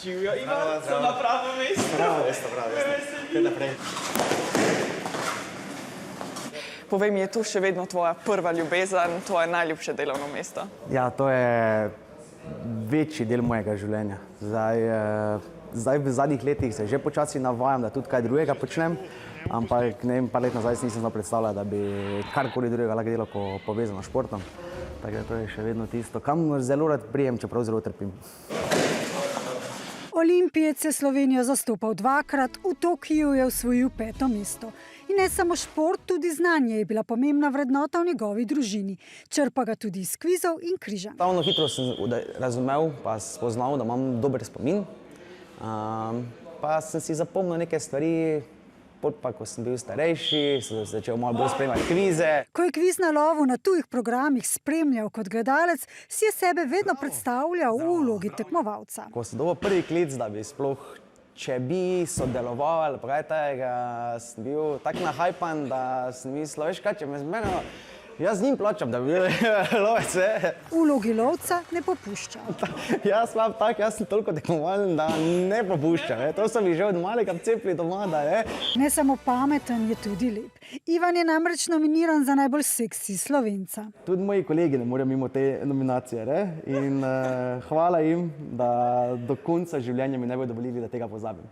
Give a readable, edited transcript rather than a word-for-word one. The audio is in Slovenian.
Živijo, Ivan, sem na pravem mestu. Bravo, Kaj naprej? Povej mi, je tu še vedno tvoja prva ljubezen, tvoje najljubše delovno mesto? Ja, to je večji del mojega življenja. Zdaj v zadnjih letih se že počasi navajam, da tudi kaj drugega počnem, ampak ne vem, par let nazaj nisem znal predstavljati, da bi karkoli drugega lahko delal povezano s športom. Tako da to je še vedno tisto, kam zelo rad prijem, čeprav zelo trpim. Olimpijec je Slovenijo zastopal dvakrat, v Tokiu je osvojil 5. mesto. In ne samo šport, tudi znanje je bila pomembna vrednota v njegovi družini. Črpa ga tudi iz kvizov in križanj. Ravno hitro sem razumel, pa spoznal, da imam dober spomin. Pa sem si zapomnil neke stvari, pa ko sem bil starejši, sem začel malo bolj spremljati kvize. Ko je kviz na lovu na tujih programih spremljal kot gledalec, si je sebe vedno predstavljal v vlogi tekmovalca. Ko sem dobil prvi klic, da bi sploh, če bi sodeloval ali kaj tega, sem bil tak nahajpan, da sem mislil, veš kaj, če me zmenijo, jaz z njim plačam, da bi bil lovec. V vlogi lovca ne popušča. Jaz sem toliko tekmovalen, da ne popuščam. To so mi že od malega vcepili doma, da je. Ne samo pameten, je tudi lep. Ivan je namreč nominiran za najbolj seksi Slovenca. Tudi moji kolegi ne morejo mimo te nominacije. In hvala jim, da do konca življenja mi ne bodo dovolili, da tega pozabim.